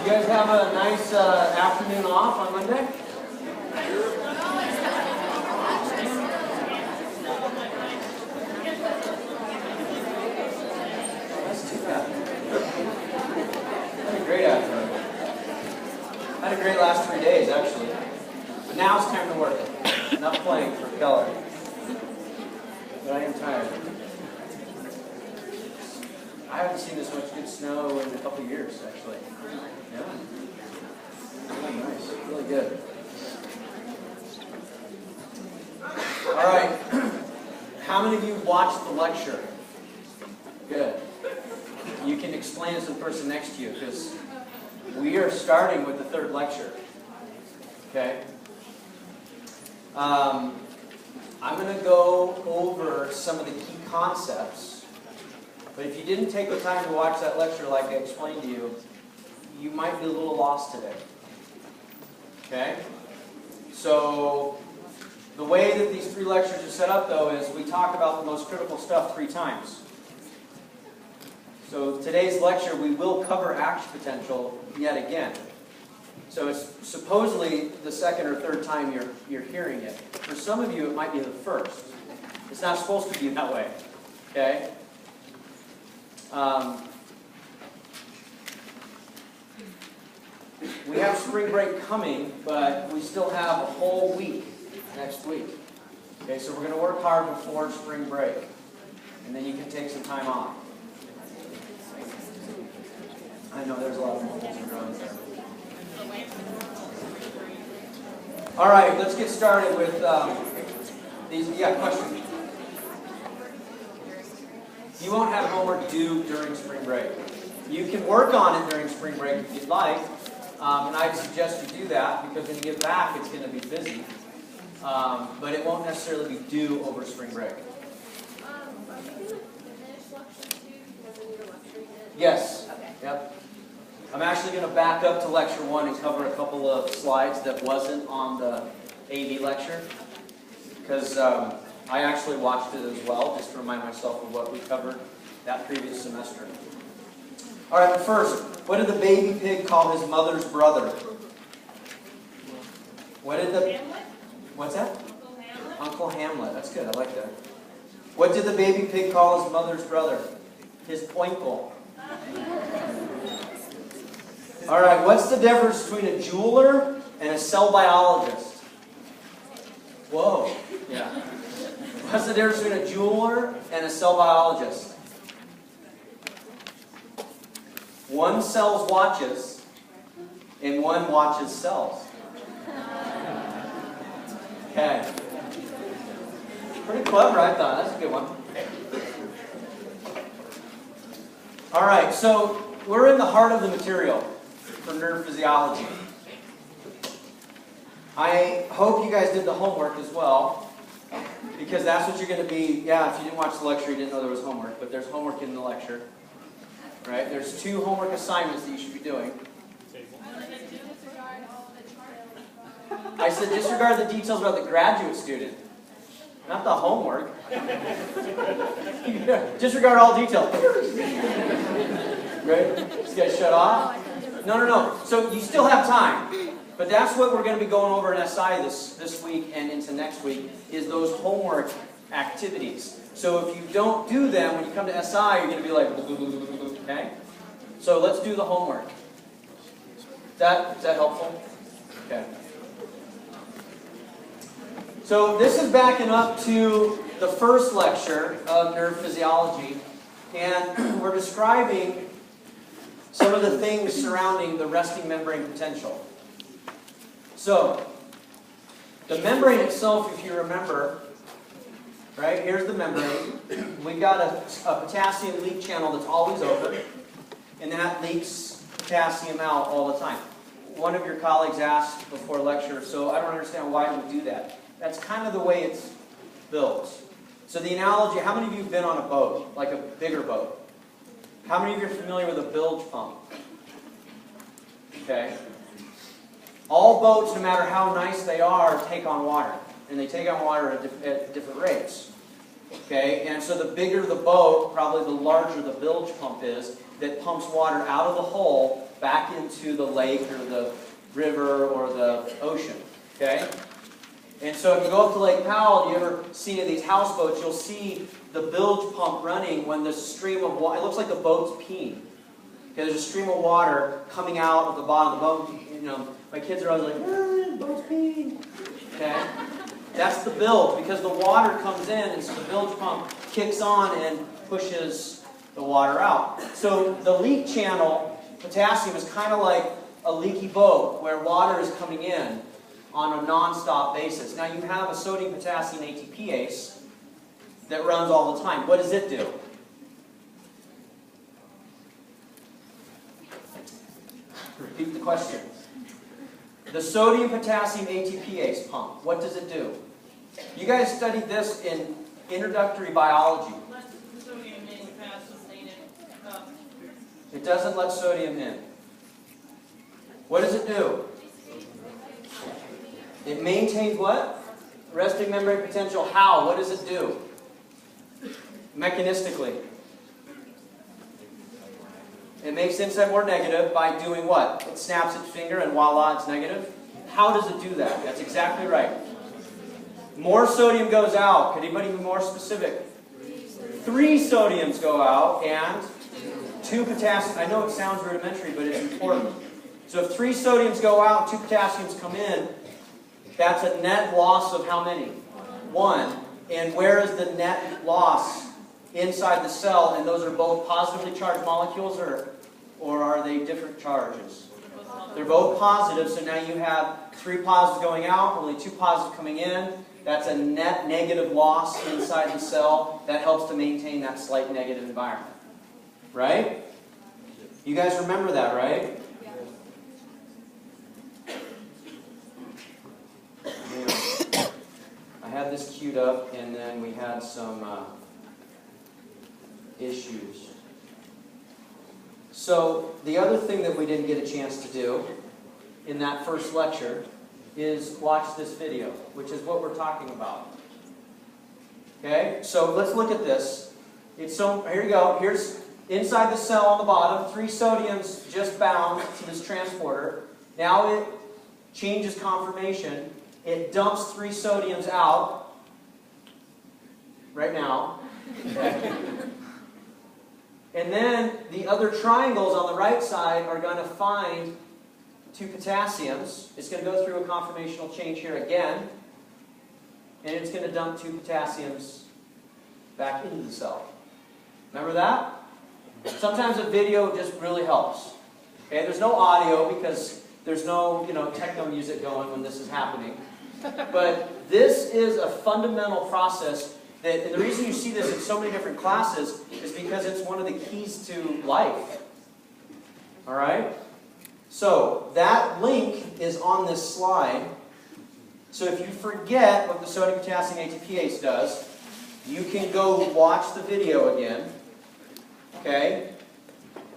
You guys have a nice afternoon off on Monday? That's too bad. Had a great afternoon. Had a great last 3 days, actually. But now it's time to work. Enough playing for Keller. But I am tired. I haven't seen this much good snow in a couple of years, actually. Yeah. Really nice. Really good. All right. How many of you watched the lecture? Good. You can explain this to the person next to you, because we are starting with the third lecture. Okay? I'm going to go over some of the key concepts. But if you didn't take the time to watch that lecture like I explained to you, you might be a little lost today. Okay? So, the way that these 3 lectures are set up, though, is we talk about the most critical stuff 3 times. So, today's lecture, we will cover action potential yet again. So, it's supposedly the second or third time you're hearing it. For some of you, it might be the first. It's not supposed to be that way. Okay? We have spring break coming, but we still have a whole week next week. Okay, so we're going to work hard before spring break. And then you can take some time off. I know there's a lot of holes and groans there. All right, let's get started with these. Yeah, question. You won't have homework due during spring break. You can work on it during spring break if you'd like, and I'd suggest you do that because when you get back it's going to be busy, but it won't necessarily be due over spring break. Yes. Okay. Yep. I'm actually going to back up to lecture 1 and cover a couple of slides that wasn't on the AV lecture because I actually watched it as well, just to remind myself of what we covered that previous semester. All right, but first, what did the baby pig call his mother's brother? What did the... Hamlet? What's that? Uncle Hamlet? Uncle Hamlet. That's good. I like that. What did the baby pig call his mother's brother? His oinkle. All right, what's the difference between a jeweler and a cell biologist? Whoa. Yeah. What's the difference between a jeweler and a cell biologist? One sells watches, and one watches cells. Okay. Pretty clever, I thought. That's a good one. All right, so we're in the heart of the material for nerve physiology. I hope you guys did the homework as well. Because that's what you're going to be, yeah, if you didn't watch the lecture, you didn't know there was homework, but there's homework in the lecture. Right? There's 2 homework assignments that you should be doing. I said disregard the details about the graduate student, not the homework. Disregard all details. Right? Just get shut off? No. So you still have time. But that's what we're going to be going over in SI this week and into next week, is those homework activities. So if you don't do them, when you come to SI, you're going to be like, okay? So let's do the homework. Is that helpful? Okay. So this is backing up to the first lecture of nerve physiology, and we're describing some of the things surrounding the resting membrane potential. So, the membrane itself, if you remember, right, here's the membrane. We've got a potassium leak channel that's always open, and that leaks potassium out all the time. One of your colleagues asked before lecture, so I don't understand why it would do that. That's kind of the way it's built. So the analogy, how many of you have been on a boat, like a bigger boat? How many of you are familiar with a bilge pump? Okay. All boats, no matter how nice they are, take on water. And they take on water at different rates. Okay, and so the bigger the boat, probably the larger the bilge pump is that pumps water out of the hull back into the lake or the river or the ocean. Okay? And so if you go up to Lake Powell, you ever see these houseboats, you'll see the bilge pump running when the stream of water, it looks like the boat's peeing. Okay, there's a stream of water coming out of the bottom of the boat. You know, my kids are always like, the boat's peeing. Okay? That's the bilge, because the water comes in, and so the bilge pump kicks on and pushes the water out. So the leak channel, potassium, is kind of like a leaky boat where water is coming in on a non-stop basis. Now you have a sodium-potassium ATPase that runs all the time. What does it do? Repeat the question. The sodium-potassium ATPase pump, what does it do? You guys studied this in introductory biology. It doesn't let sodium in. What does it do? It maintains what? Resting membrane potential. How? What does it do? Mechanistically. It makes inside more negative by doing what? It snaps its finger and voila, it's negative. How does it do that? That's exactly right. More sodium goes out. Could anybody be more specific? 3 sodiums go out and 2 potassium. I know it sounds rudimentary, but it's important. So if 3 sodiums go out and 2 potassiums come in, that's a net loss of how many? 1. And where is the net loss? Inside the cell, and those are both positively charged molecules, or are they different charges? They're both positive, so now you have 3 positives going out, only 2 positives coming in. That's a net negative loss inside the cell. That helps to maintain that slight negative environment. Right? You guys remember that, right? Yeah. I had this queued up, and then we had some issues. So the other thing that we didn't get a chance to do in that first lecture is watch this video, which is what we're talking about. Okay, so let's look at this. Here you go. Here's inside the cell on the bottom, 3 sodiums just bound to this transporter. Now it changes conformation. It dumps 3 sodiums out right now. And then the other triangles on the right side are going to find 2 potassiums. It's going to go through a conformational change here again. And it's going to dump 2 potassiums back into the cell. Remember that? Sometimes a video just really helps. Okay, there's no audio because there's no techno music going when this is happening. But this is a fundamental process. And the reason you see this in so many different classes is because it's one of the keys to life. Alright? So, that link is on this slide. So if you forget what the sodium-potassium ATPase does, you can go watch the video again. Okay?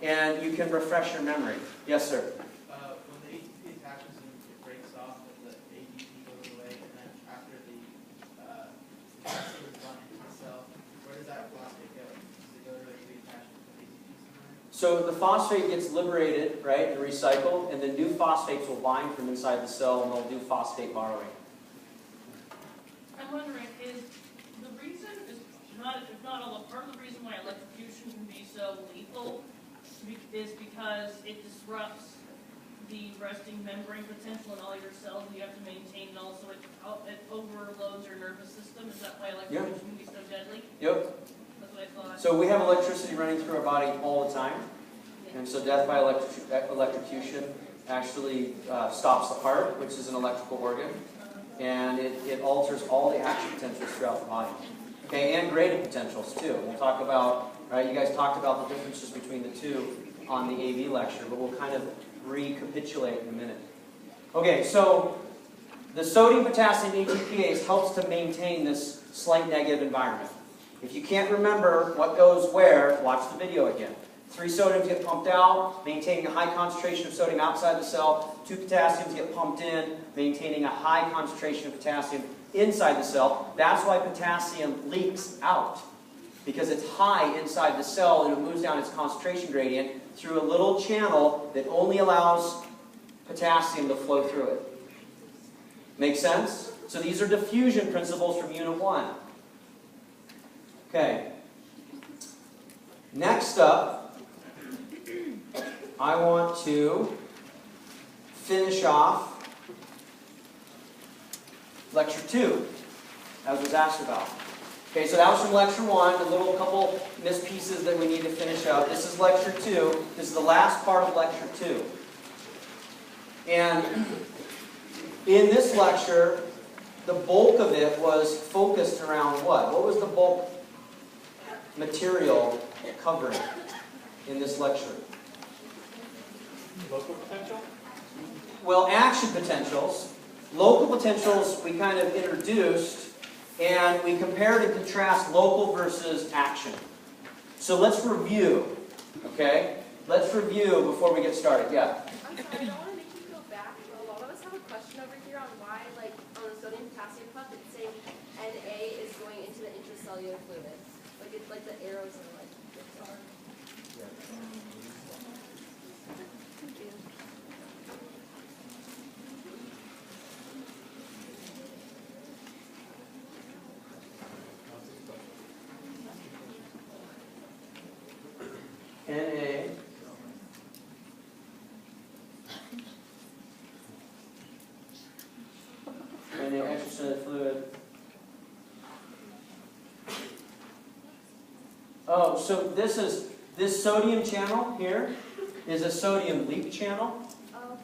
And you can refresh your memory. Yes, sir? When the ATP attaches and it breaks off, the ATP goes away, and then after the potassium is gone into the cell, where does that phosphate go? Does it go to the attachment to the ATP somewhere? So the phosphate gets liberated, right, and recycled, and then new phosphates will bind from inside the cell, and they'll do phosphate borrowing. I'm wondering, is the reason, if not all, part of the reason why electrocution can be so lethal is because it disrupts the resting membrane potential in all your cells you have to maintain, and also it overloads your nervous system. Is that why electrocution can be so deadly? Yep. That's what I thought. So we have electricity running through our body all the time. And so death by electrocution actually stops the heart, which is an electrical organ. And it alters all the action potentials throughout the body. Okay, and graded potentials too. We'll talk about, right, you guys talked about the differences between the two on the AV lecture, but we'll kind of recapitulate in a minute. Okay, so the sodium-potassium ATPase helps to maintain this slight negative environment. If you can't remember what goes where, watch the video again. 3 sodiums get pumped out, maintaining a high concentration of sodium outside the cell. 2 potassiums get pumped in, maintaining a high concentration of potassium inside the cell. That's why potassium leaks out, because it's high inside the cell and it moves down its concentration gradient through a little channel that only allows potassium to flow through it. Make sense? So these are diffusion principles from Unit 1. Okay. Next up, I want to finish off Lecture 2, as was asked about. Okay, so that was from Lecture 1, a little couple missed pieces that we need to finish up. This is Lecture 2. This is the last part of Lecture 2. And in this lecture, the bulk of it was focused around what? What was the bulk material covering in this lecture? Local potential? Well, action potentials. Local potentials we kind of introduced, and we compared and contrast local versus action. So let's review, okay? Let's review before we get started. Yeah? I'm sorry, I don't want to make you go back, but a lot of us have a question over here on why, like, on the sodium potassium pump, it's saying Na is going into the intracellular fluid. Like, it's like the arrows are like, Na. Na extracellular fluid. Oh, so this sodium channel here is a sodium leak channel, oh, okay.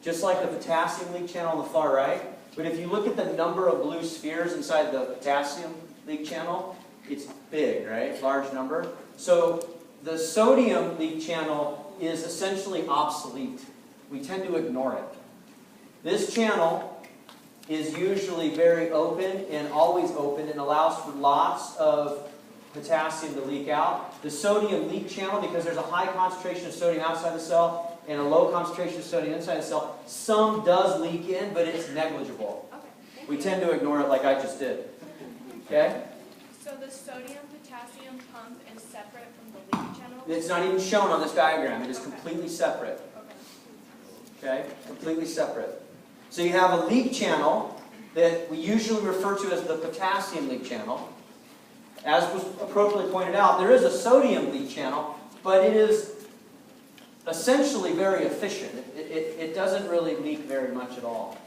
just like the potassium leak channel on the far right. But if you look at the number of blue spheres inside the potassium leak channel, it's big, right? Large number. So the sodium leak channel is essentially obsolete. We tend to ignore it. This channel is usually very open and always open and allows for lots of potassium to leak out. The sodium leak channel, because there's a high concentration of sodium outside the cell and a low concentration of sodium inside the cell, some does leak in, but it's negligible. Okay. We tend to ignore it like I just did. Okay? So the sodium-potassium pump is separate from the leak channel? It's not even shown on this diagram. It is completely separate. Okay. Okay? Completely separate. So you have a leak channel that we usually refer to as the potassium leak channel. As was appropriately pointed out, there is a sodium leak channel, but it is essentially very efficient. It doesn't really leak very much at all.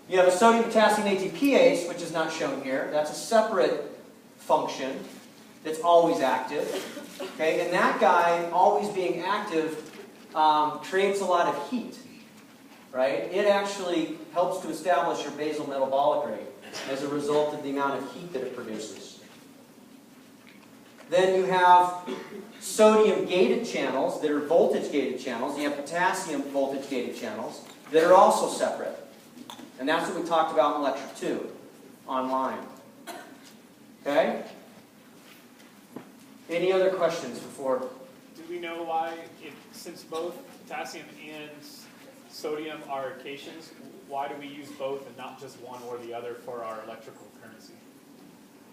You have a sodium-potassium ATPase, which is not shown here. That's a separate function that's always active. Okay? And that guy, always being active, creates a lot of heat. Right? It actually helps to establish your basal metabolic rate as a result of the amount of heat that it produces. Then you have sodium-gated channels that are voltage-gated channels. You have potassium voltage-gated channels that are also separate. And that's what we talked about in Lecture 2 online. Okay? Any other questions before? Do we know why, since both potassium and sodium are cations, why do we use both and not just one or the other for our electrical currency?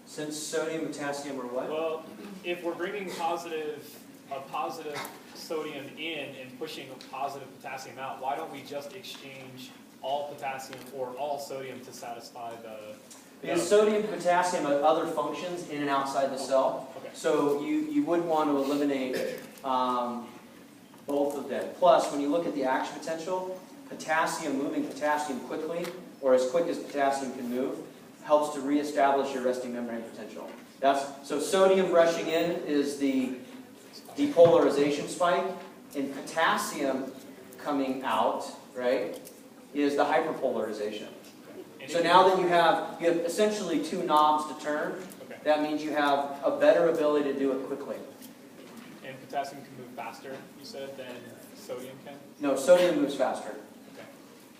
Since sodium, potassium, or what? Well, if we're bringing a positive sodium in and pushing a positive potassium out, why don't we just exchange all potassium or all sodium to satisfy the... Because sodium and potassium have other functions in and outside the cell. Okay. So you wouldn't want to eliminate both of them. Plus, when you look at the action potential, potassium, moving potassium quickly, or as quick as potassium can move, helps to reestablish your resting membrane potential. So sodium rushing in is the depolarization spike, and potassium coming out, right, is the hyperpolarization. So now that you have essentially two knobs to turn, Okay. that means you have a better ability to do it quickly. And potassium can move faster, you said, than sodium can? No, sodium moves faster. Okay.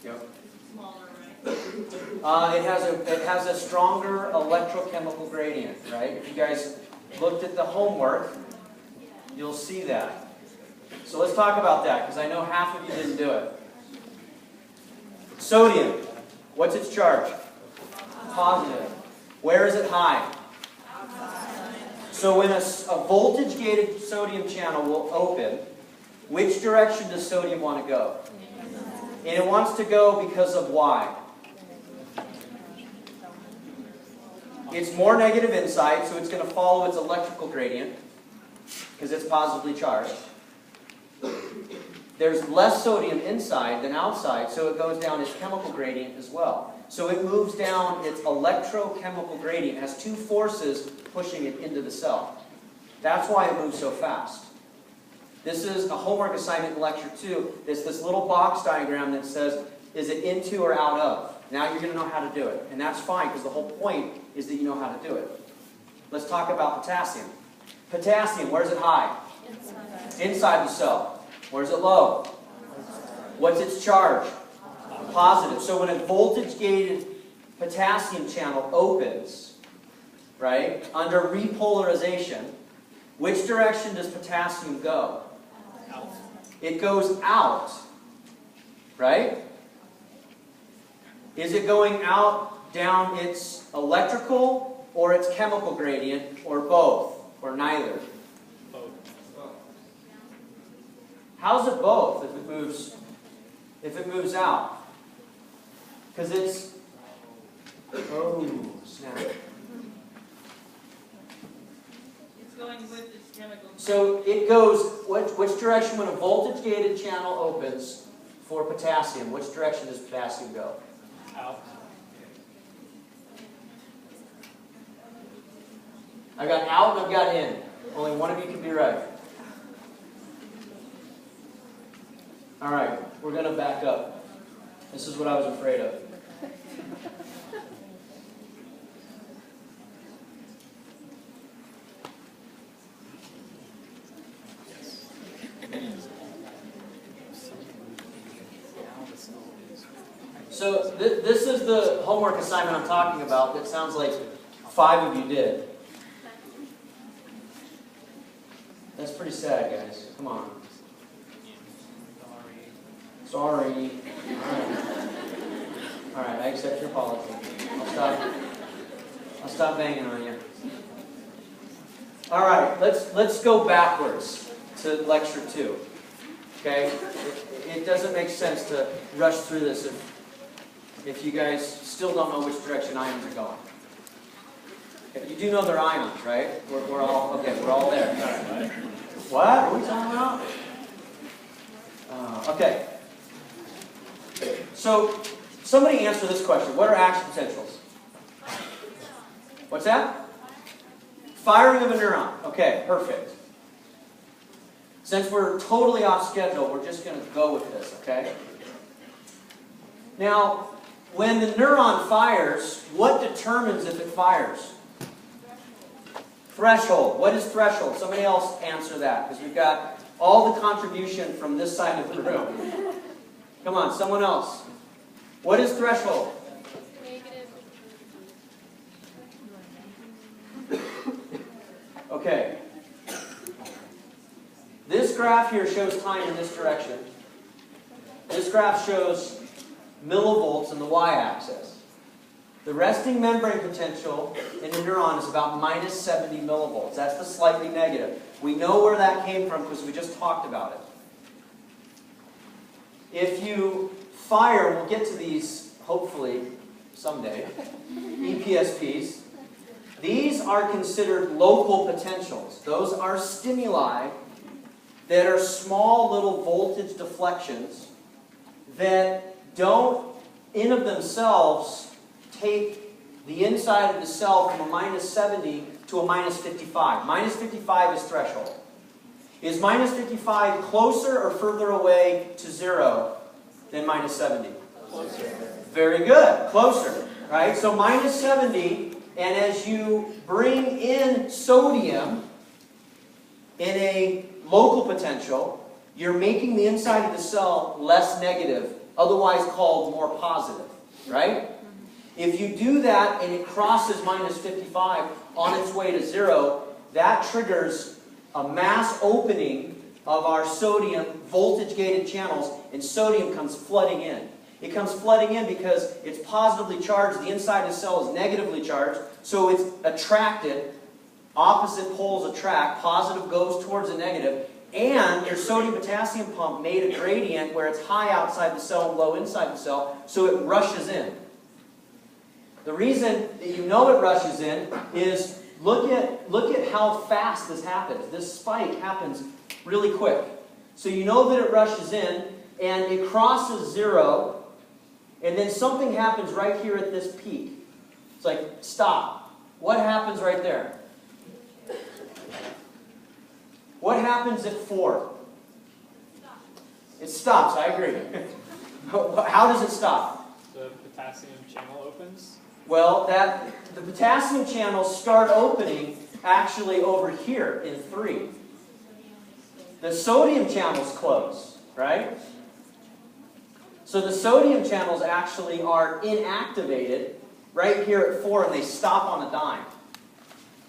Yep. Smaller, right? It has a stronger electrochemical gradient, right? If you guys looked at the homework, you'll see that. So let's talk about that, because I know half of you didn't do it. Sodium, what's its charge? Positive. Where is it high? So when a voltage-gated sodium channel will open, which direction does sodium want to go? And it wants to go because of why? It's more negative inside, so it's going to follow its electrical gradient because it's positively charged. There's less sodium inside than outside, so it goes down its chemical gradient as well. So it moves down its electrochemical gradient. It has two forces pushing it into the cell. That's why it moves so fast. This is a homework assignment in lecture 2. It's this little box diagram that says, is it into or out of? Now you're going to know how to do it. And that's fine, because the whole point is that you know how to do it. Let's talk about potassium. Potassium, where's it high? Inside the cell. Where's it low? What's its charge? Positive. So when a voltage-gated potassium channel opens, right, under repolarization, which direction does potassium go? Out. It goes out, right? Is it going out down its electrical or its chemical gradient, or both, or neither? Both. How's it both if it moves out? Because it's, oh, snap. It's going with its chemical. So it goes, which direction when a voltage-gated channel opens for potassium, which direction does potassium go? Out. I've got out and I've got in. Only one of you can be right. All right, we're going to back up. This is what I was afraid of. So this is the homework assignment I'm talking about that sounds like 5 of you did. That's pretty sad, guys. Come on. Sorry. All right, I accept your apology. I'll stop banging on you. All right, let's go backwards to lecture 2. Okay? It doesn't make sense to rush through this if you guys still don't know which direction ions are going. Okay, you do know they're ions, right? We're all okay. We're all there. All right. What are we talking about? Okay. So, somebody answer this question. What are action potentials? What's that? Firing of a neuron. Okay, perfect. Since we're totally off schedule, we're just going to go with this, okay? Now, when the neuron fires, what determines if it fires? Threshold. What is threshold? Somebody else answer that, because we've got all the contribution from this side of the room. Come on, someone else. What is threshold? Okay. This graph here shows time in this direction. This graph shows millivolts in the y-axis. The resting membrane potential in a neuron is about minus 70 millivolts. That's the slightly negative. We know where that came from because we just talked about it. If you fire, we'll get to these hopefully someday, EPSPs. These are considered local potentials. Those are stimuli that are small little voltage deflections that don't, in of themselves, take the inside of the cell from a minus 70 to a minus 55. Minus 55 is threshold. Is minus 55 closer or further away to 0 than minus 70? Closer. Very good. Closer. Right? So minus 70, and as you bring in sodium in a local potential, you're making the inside of the cell less negative, otherwise called more positive. Right? If you do that and it crosses minus 55 on its way to 0, that triggers a mass opening of our sodium voltage-gated channels, and sodium comes flooding in. It comes flooding in because it's positively charged. The inside of the cell is negatively charged. So it's attracted. Opposite poles attract. Positive goes towards the negative. And your sodium-potassium pump made a gradient where it's high outside the cell and low inside the cell. So it rushes in. The reason that you know it rushes in is look at how fast this happens. This spike happens really quick. So you know that it rushes in, and it crosses 0, and then something happens right here at this peak. It's like, stop. What happens right there? What happens at 4? It stops, I agree. How does it stop? The potassium channel opens. Well, the potassium channels start opening actually over here in 3. The sodium channels close, right? So the sodium channels actually are inactivated right here at 4, and they stop on a dime.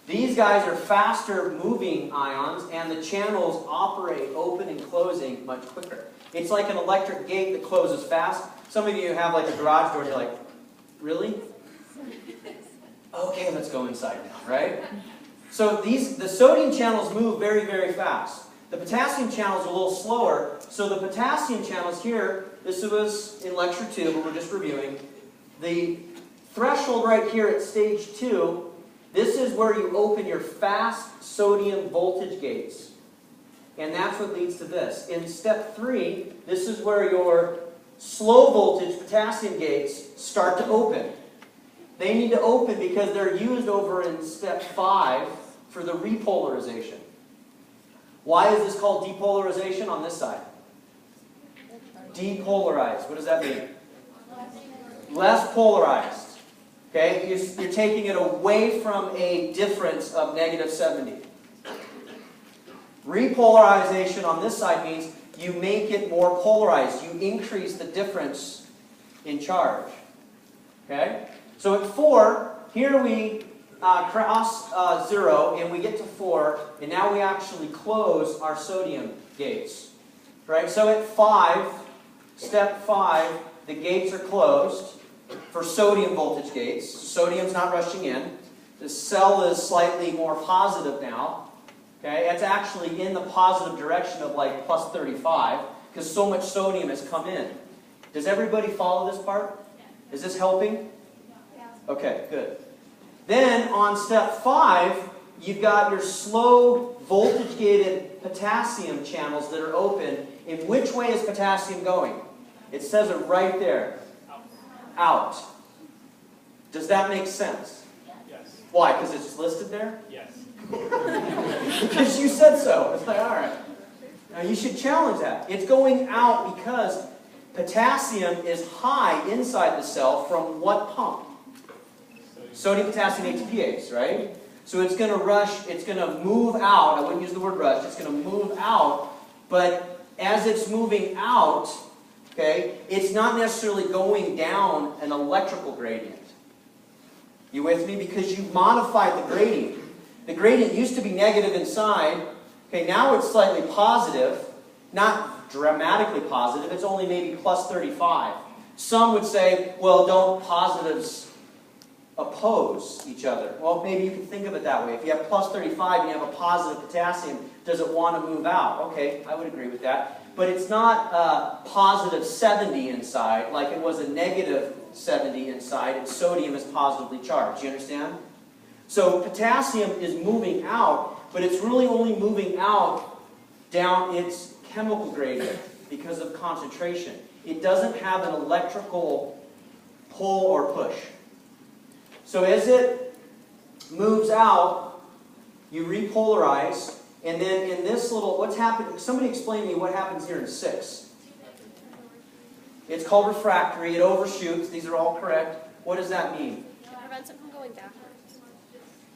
These guys are faster moving ions, and the channels operate open and closing much quicker. It's like an electric gate that closes fast. Some of you have like a garage door and you're like, really? Okay, let's go inside now, right? So the sodium channels move very, very fast. The potassium channels are a little slower. So the potassium channels here, this was in lecture 2, but we're just reviewing. The threshold right here at stage 2, this is where you open your fast sodium voltage gates. And that's what leads to this. In step 3, this is where your slow voltage potassium gates start to open. They need to open because they're used over in step 5 for the repolarization. Why is this called depolarization on this side? Depolarized. What does that mean? Less polarized. Okay, you're taking it away from a difference of -70. Repolarization on this side means you make it more polarized. You increase the difference in charge. Okay? So at 4, here we cross 0 and we get to 4, and now we actually close our sodium gates. Right? So at 5, step 5, the gates are closed for sodium voltage gates. Sodium's not rushing in. The cell is slightly more positive now. Okay? It's actually in the positive direction of like plus 35 because so much sodium has come in. Does everybody follow this part? Is this helping? Okay, good. Then on step 5, you've got your slow voltage-gated potassium channels that are open. In which way is potassium going? It says it right there. Out. Does that make sense? Yes. Why? Because it's listed there? Yes. Because you said so. It's like, all right. Now you should challenge that. It's going out because potassium is high inside the cell from what pump? Sodium, potassium, ATPase, right? So it's going to rush, it's going to move out. I wouldn't use the word rush. It's going to move out. But as it's moving out, okay, it's not necessarily going down an electrical gradient. You with me? Because you modified the gradient. The gradient used to be negative inside. Okay, now it's slightly positive. Not dramatically positive. It's only maybe plus 35. Some would say, well, don't positives oppose each other? Well, maybe you can think of it that way. If you have plus 35 and you have a positive potassium, does it want to move out? Okay, I would agree with that. But it's not positive 70 inside like it was a negative 70 inside, and sodium is positively charged. You understand? So potassium is moving out, but it's really only moving out down its chemical gradient because of concentration. It doesn't have an electrical pull or push. So as it moves out, you repolarize, and then in this little, what's happening? Somebody explain to me what happens here in 6. It's called refractory. It overshoots. These are all correct. What does that mean? It prevents it from going backwards.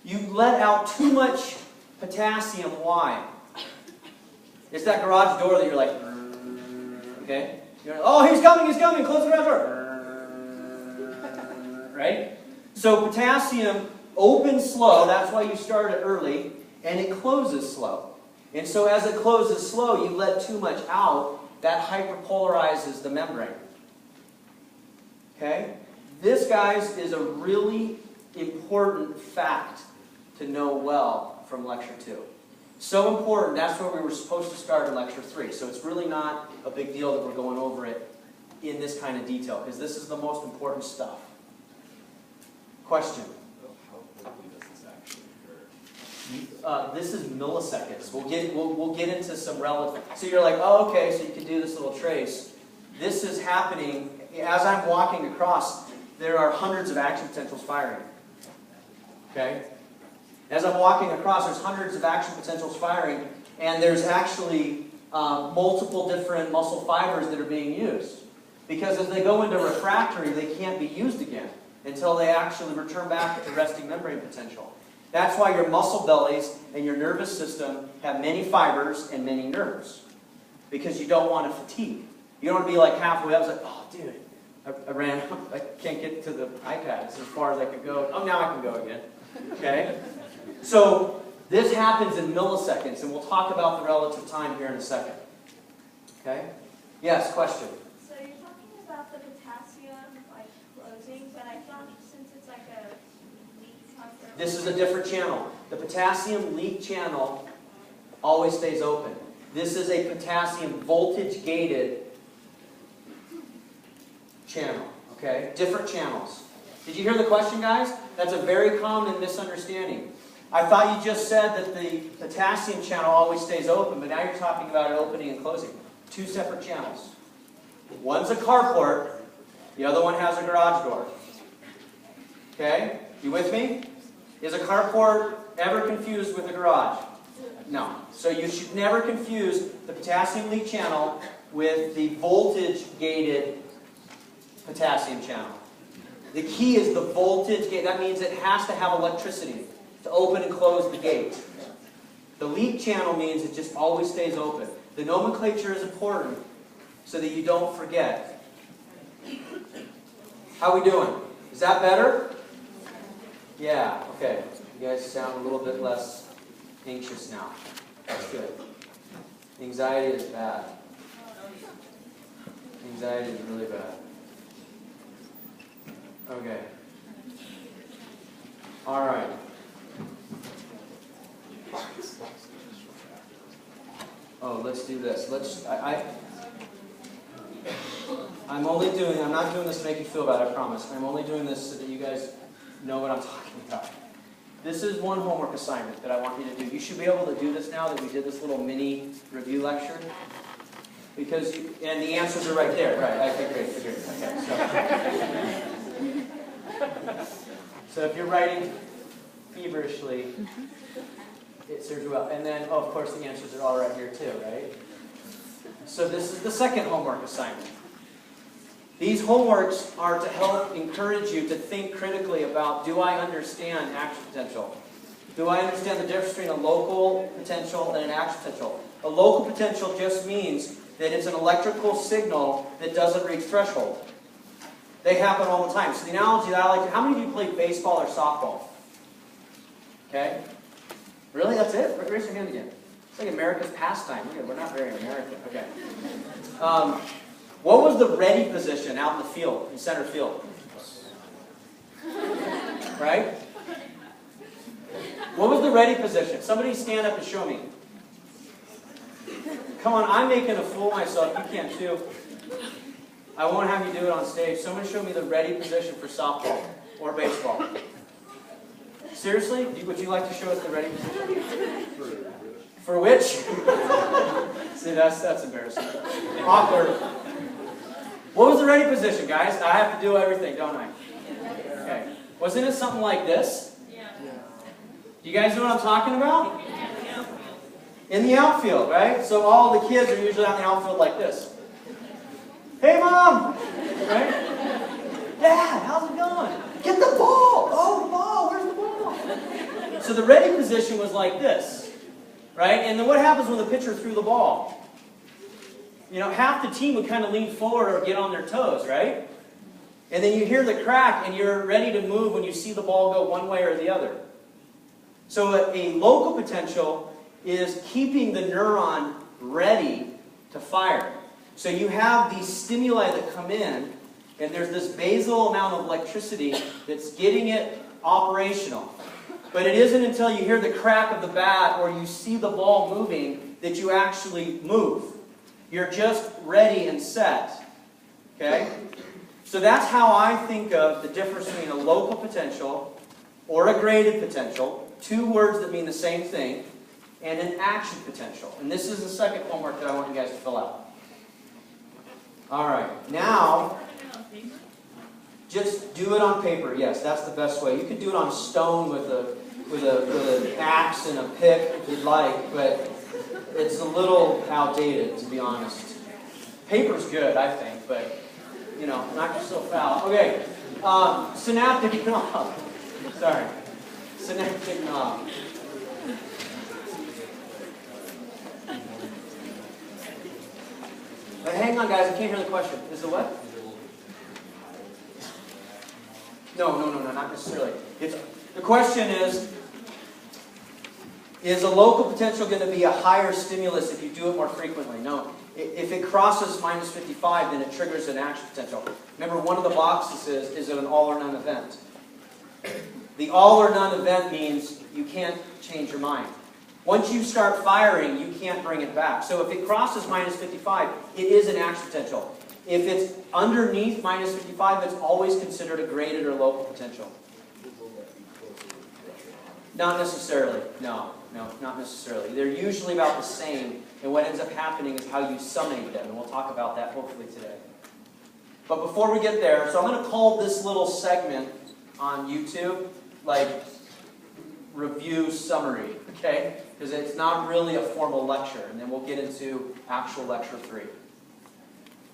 You let out too much potassium. Why? It's that garage door that you're like, okay? You're like, oh, he's coming, close the garage door. Right? So potassium opens slow, that's why you start it early, and it closes slow. And so as it closes slow, you let too much out, that hyperpolarizes the membrane. Okay? This, guys, is a really important fact to know well from Lecture 2. So important, that's where we were supposed to start in Lecture 3. So it's really not a big deal that we're going over it in this kind of detail, because this is the most important stuff. Question? How quickly does this actually occur? This is milliseconds. We'll get into some relative. So you're like, oh, okay, so you can do this little trace. This is happening as I'm walking across. There are hundreds of action potentials firing. Okay? As I'm walking across, there's hundreds of action potentials firing, and there's actually multiple different muscle fibers that are being used. Because as they go into refractory, they can't be used again until they actually return back to resting membrane potential. That's why your muscle bellies and your nervous system have many fibers and many nerves. Because you don't want to fatigue. You don't want to be like halfway up, it's like, oh, dude, I can't get to the iPad. It's as far as I could go. Oh, now I can go again. Okay? So this happens in milliseconds, and we'll talk about the relative time here in a second. Okay? Yes, question? So you're talking about the potassium like closing, but I thought since it's like a leak transfer. This is a different channel. The potassium leak channel always stays open. This is a potassium voltage-gated channel. Okay? Different channels. Did you hear the question, guys? That's a very common misunderstanding. I thought you just said that the potassium channel always stays open, but now you're talking about it opening and closing. Two separate channels. One's a carport, the other one has a garage door. Okay? You with me? Is a carport ever confused with a garage? No. So you should never confuse the potassium leak channel with the voltage-gated potassium channel. The key is the voltage gate. That means it has to have electricity to open and close the gate. The leak channel means it just always stays open. The nomenclature is important so that you don't forget. How we doing? Is that better? Yeah, okay. You guys sound a little bit less anxious now. That's good. Anxiety is bad. Anxiety is really bad. Okay. All right. Oh, let's do this. I'm not doing this to make you feel bad, I promise. I'm only doing this so that you guys know what I'm talking about. This is one homework assignment that I want you to do. You should be able to do this now that we did this little mini review lecture. And the answers are right there. Right, I agree. Okay, so if you're writing feverishly, it serves you well. And then, of course, the answers are all right here too, right? So this is the second homework assignment. These homeworks are to help encourage you to think critically about, do I understand action potential? Do I understand the difference between a local potential and an action potential? A local potential just means that it's an electrical signal that doesn't reach threshold. They happen all the time. So the analogy that I like, how many of you play baseball or softball? Okay? Really? That's it? Raise your hand again. It's like America's pastime. We're not very American. Okay. What was the ready position out in the field, in center field? Right? What was the ready position? Somebody stand up and show me. Come on, I'm making a fool of myself. You can too. I won't have you do it on stage. Someone show me the ready position for softball or baseball. Seriously? Would you like to show us the ready position? For which? See, that's embarrassing. Awkward. What was the ready position, guys? I have to do everything, don't I? Okay. Wasn't it something like this? Yeah. Do you guys know what I'm talking about? In the outfield, right? So all the kids are usually out in the outfield like this. Hey, Mom! Right? Dad, how's it going? Get the ball! Oh, the ball! Where's the ball? So the ready position was like this, right? And then what happens when the pitcher threw the ball? You know, half the team would kind of lean forward or get on their toes, right? And then you hear the crack and you're ready to move when you see the ball go one way or the other. So a local potential is keeping the neuron ready to fire. So you have these stimuli that come in, And there's this basal amount of electricity that's getting it operational. But it isn't until you hear the crack of the bat or you see the ball moving that you actually move. You're just ready and set. Okay? So that's how I think of the difference between a local potential or a graded potential, two words that mean the same thing, and an action potential. And this is the second homework that I want you guys to fill out. All right, now, just do it on paper. Yes, that's the best way. You could do it on stone with an axe and a pick if you'd like, but it's a little outdated, to be honest. Paper's good, I think, but, you know, not so foul. Okay, synaptic knob. Sorry. Synaptic knob. But hang on, guys, I can't hear the question. Is the what? No, not necessarily. The question is a local potential going to be a higher stimulus if you do it more frequently? No. If it crosses minus 55, then it triggers an action potential. Remember, one of the boxes is it an all or none event? The all or none event means you can't change your mind. Once you start firing, you can't bring it back. So if it crosses minus 55, it is an action potential. If it's underneath minus 55, it's always considered a graded or local potential. Not necessarily. No, not necessarily. They're usually about the same, and what ends up happening is how you summate them, and we'll talk about that hopefully today. But before we get there, so I'm going to call this little segment on YouTube, like, review summary, okay? Because it's not really a formal lecture, and then we'll get into actual lecture 3.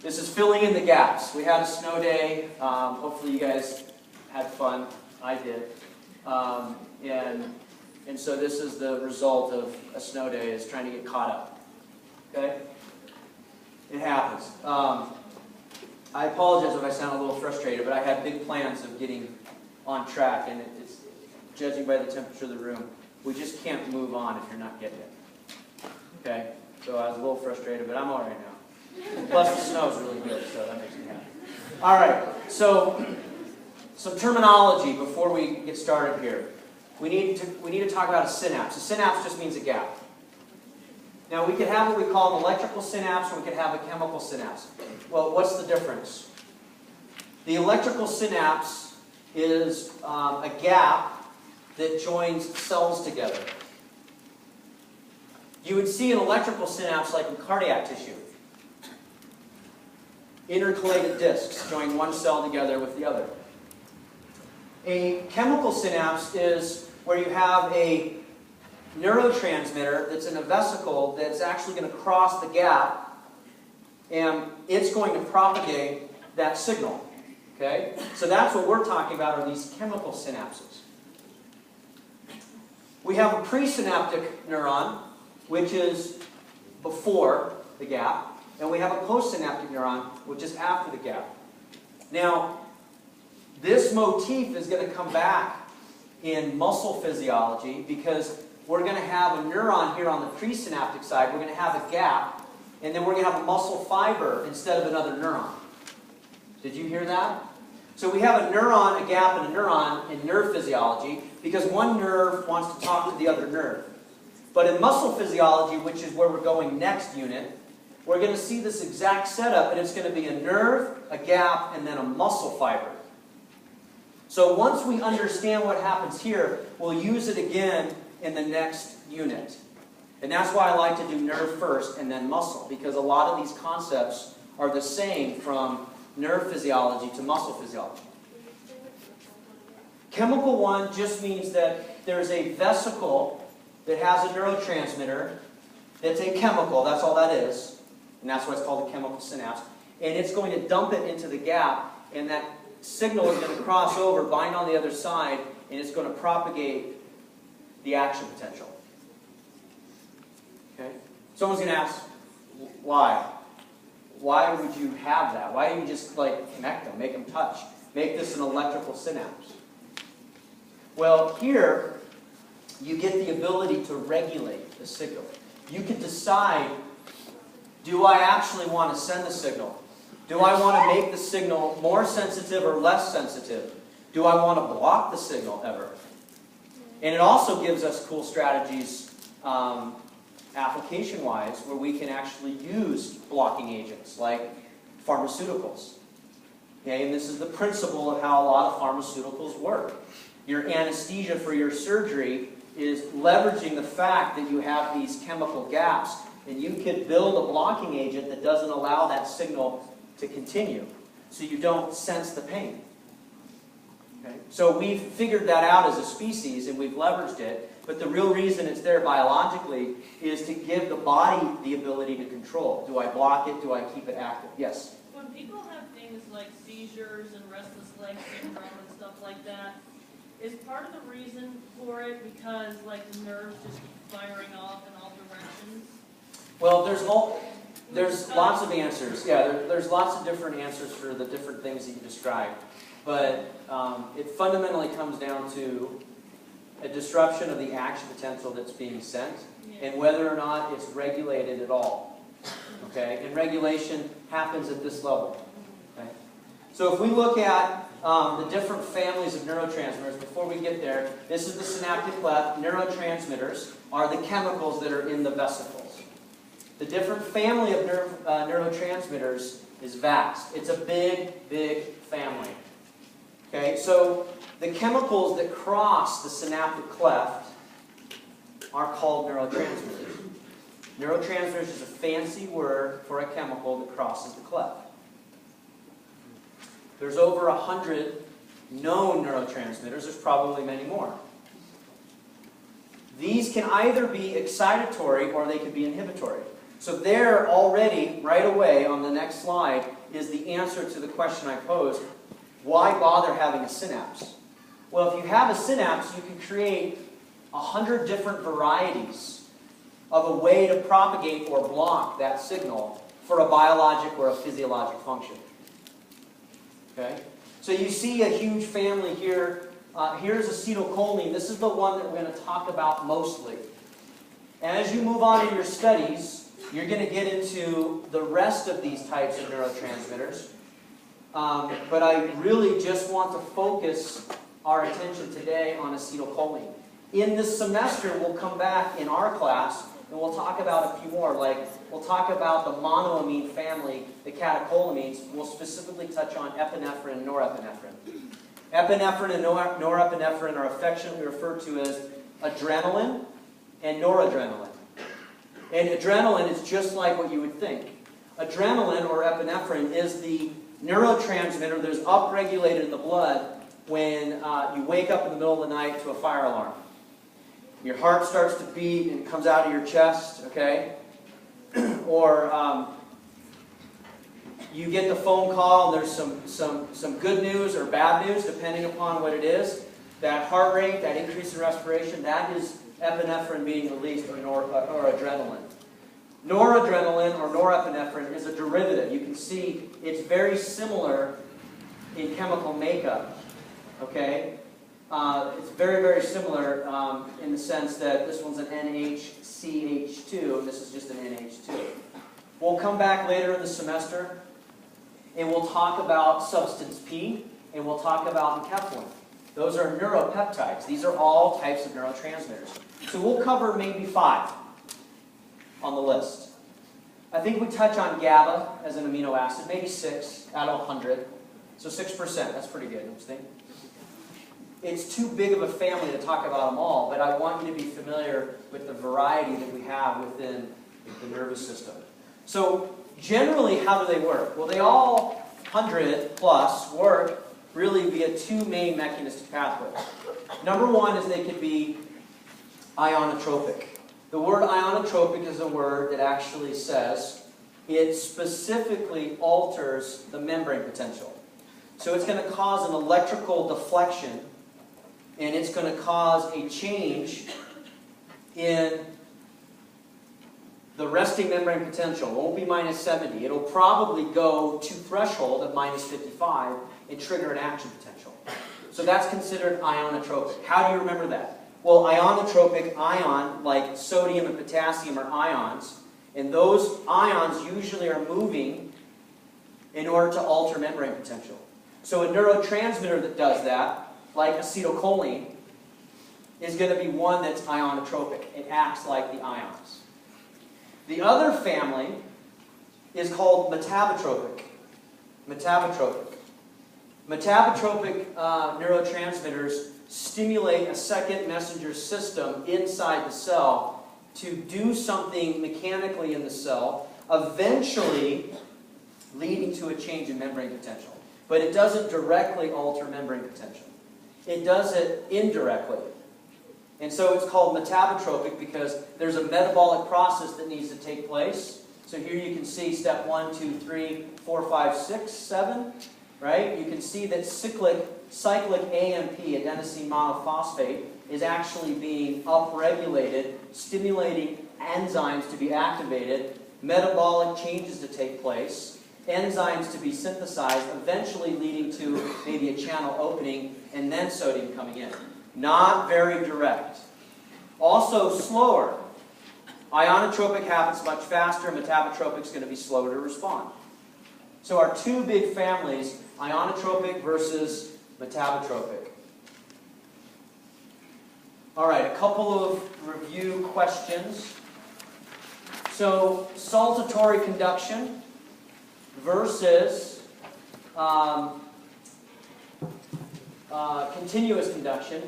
This is filling in the gaps. We had a snow day. Hopefully you guys had fun. I did. And so this is the result of a snow day, is trying to get caught up. Okay? It happens. I apologize if I sound a little frustrated, but I had big plans of getting on track, and it's, judging by the temperature of the room, we just can't move on if you're not getting it. Okay? So I was a little frustrated, but I'm all right now. Plus the snow is really good, so that makes me happy. All right, so some terminology before we get started here. We need to talk about a synapse. A synapse just means a gap. Now we could have what we call an electrical synapse, or we could have a chemical synapse. Well, what's the difference? The electrical synapse is a gap that joins cells together. You would see an electrical synapse like in cardiac tissue. Intercalated discs join one cell together with the other. A chemical synapse is where you have a neurotransmitter that's in a vesicle that's actually going to cross the gap, and it's going to propagate that signal. Okay? So that's what we're talking about, are these chemical synapses. We have a presynaptic neuron, which is before the gap, and we have a postsynaptic neuron, which is after the gap. Now, this motif is going to come back in muscle physiology, because we're going to have a neuron here on the presynaptic side, we're going to have a gap, and then we're going to have a muscle fiber instead of another neuron. Did you hear that? So we have a neuron, a gap, and a neuron in nerve physiology, because one nerve wants to talk to the other nerve. But in muscle physiology, which is where we're going next unit, we're going to see this exact setup, and it's going to be a nerve, a gap, and then a muscle fiber. So once we understand what happens here, we'll use it again in the next unit. And that's why I like to do nerve first and then muscle, because a lot of these concepts are the same from nerve physiology to muscle physiology. Chemical one just means that there's a vesicle that has a neurotransmitter that's a chemical, that's all that is, and that's why it's called a chemical synapse, and it's going to dump it into the gap, and that signal is going to cross over, bind on the other side, and it's going to propagate the action potential. Okay? Someone's going to ask, why? Why would you have that? Why don't you just connect them, make them touch, make this an electrical synapse? Well, here you get the ability to regulate the signal. You can decide, do I actually want to send the signal? Do I want to make the signal more sensitive or less sensitive? Do I want to block the signal ever? And it also gives us cool strategies application-wise where we can actually use blocking agents like pharmaceuticals. Okay, and this is the principle of how a lot of pharmaceuticals work. Your anesthesia for your surgery is leveraging the fact that you have these chemical gaps, and you could build a blocking agent that doesn't allow that signal to continue, so you don't sense the pain. Okay? So we've figured that out as a species, and we've leveraged it, but the real reason it's there biologically is to give the body the ability to control. Do I block it? Do I keep it active? Yes? When people have things like seizures and restless leg syndrome and stuff like that, is part of the reason for it because like the nerves just keep firing off in all directions? Well, there's lots of answers. Yeah, there's lots of different answers for the different things that you described. But it fundamentally comes down to a disruption of the action potential that's being sent, and whether or not it's regulated at all. Okay? And regulation happens at this level. Okay? So if we look at the different families of neurotransmitters, before we get there, this is the synaptic cleft. Neurotransmitters are the chemicals that are in the vesicles. The different family of neurotransmitters is vast. It's a big, big family. Okay, so the chemicals that cross the synaptic cleft are called neurotransmitters. Neurotransmitters is a fancy word for a chemical that crosses the cleft. There's over 100 known neurotransmitters. There's probably many more. These can either be excitatory or they can be inhibitory. So there already, right away on the next slide, is the answer to the question I posed. Why bother having a synapse? Well, if you have a synapse, you can create 100 different varieties of a way to propagate or block that signal for a biologic or a physiologic function. Okay? So you see a huge family here. Here's acetylcholine. This is the one that we're going to talk about mostly. And as you move on in your studies, you're going to get into the rest of these types of neurotransmitters. But I really just want to focus our attention today on acetylcholine. In this semester, we'll come back in our class and we'll talk about a few more. Like, we'll talk about the monoamine family, the catecholamines. We'll specifically touch on epinephrine and norepinephrine. Epinephrine and norepinephrine are affectionately referred to as adrenaline and noradrenaline. And adrenaline is just like what you would think. Adrenaline, or epinephrine, is the neurotransmitter that is upregulated in the blood when you wake up in the middle of the night to a fire alarm. Your heart starts to beat and it comes out of your chest, okay? Or you get the phone call and there's some good news or bad news, depending upon what it is. That heart rate, that increase in respiration, that is epinephrine being released, or adrenaline. Noradrenaline, or norepinephrine, is a derivative. You can see it's very similar in chemical makeup. Okay? It's very, very similar in the sense that this one's an NHCH2, and this is just an NH2. We'll come back later in the semester, and we'll talk about substance P, and we'll talk about enkephalin. Those are neuropeptides. These are all types of neurotransmitters. So we'll cover maybe 5 on the list. I think we touch on GABA as an amino acid, maybe 6 out of 100. So 6%, that's pretty good, don't you think? It's too big of a family to talk about them all, but I want you to be familiar with the variety that we have within the nervous system. So generally, how do they work? Well, they all, 100 plus, work really via 2 main mechanistic pathways. Number one is they could be ionotropic. The word ionotropic is a word that actually says it specifically alters the membrane potential. So it's going to cause an electrical deflection, and it's going to cause a change in the resting membrane potential. It won't be minus 70. It'll probably go to threshold of minus 55 and trigger an action potential. So that's considered ionotropic. How do you remember that? Well, ionotropic, ion, like sodium and potassium, are ions. And those ions usually are moving in order to alter membrane potential. So a neurotransmitter that does that, like acetylcholine, is going to be one that's ionotropic. It acts like the ions. The other family is called metabotropic. Metabotropic. Metabotropic neurotransmitters stimulate a second messenger system inside the cell to do something mechanically in the cell, eventually leading to a change in membrane potential. But it doesn't directly alter membrane potential. It does it indirectly. And so it's called metabotropic because there's a metabolic process that needs to take place. So here you can see step 1, 2, 3, 4, 5, 6, 7. Right? You can see that cyclic AMP, adenosine monophosphate, is actually being upregulated, stimulating enzymes to be activated, metabolic changes to take place, enzymes to be synthesized, eventually leading to maybe a channel opening and then sodium coming in. Not very direct. Also slower. Ionotropic happens much faster, metabotropic is going to be slower to respond. So our two big families, ionotropic versus metabotropic. All right, a couple of review questions. So saltatory conduction versus continuous conduction.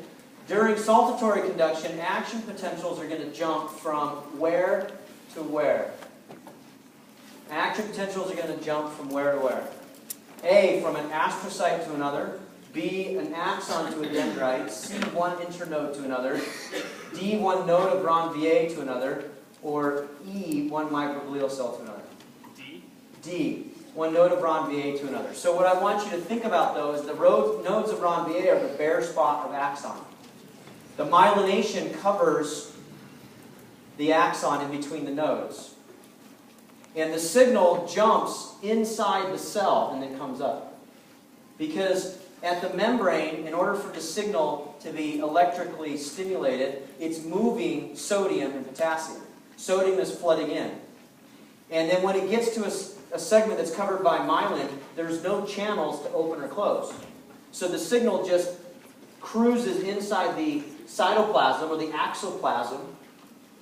During saltatory conduction, action potentials are going to jump from where to where? Action potentials are going to jump from where to where? A, from an astrocyte to another. B, an axon to a dendrite. C, one internode to another. D, one node of Ranvier to another. Or E, one microglial cell to another. D, one node of Ranvier to another. So what I want you to think about, though, is the nodes of Ranvier are the bare spot of axon. The myelination covers the axon in between the nodes. And the signal jumps inside the cell and then comes up. Because at the membrane, in order for the signal to be electrically stimulated, it's moving sodium and potassium. Sodium is flooding in. And then when it gets to a segment that's covered by myelin, there's no channels to open or close. So the signal just cruises inside the cytoplasm or the axoplasm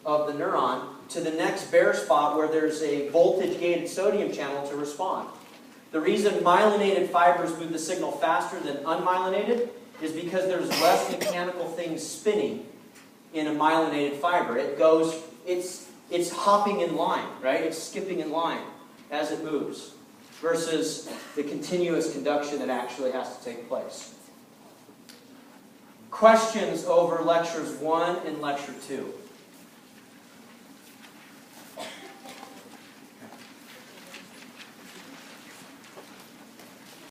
of the neuron to the next bare spot where there's a voltage-gated sodium channel to respond. The reason myelinated fibers move the signal faster than unmyelinated is because there's less mechanical things spinning in a myelinated fiber. It's hopping in line, right? It's skipping in line as it moves versus the continuous conduction that actually has to take place. Questions over lectures 1 and lecture 2?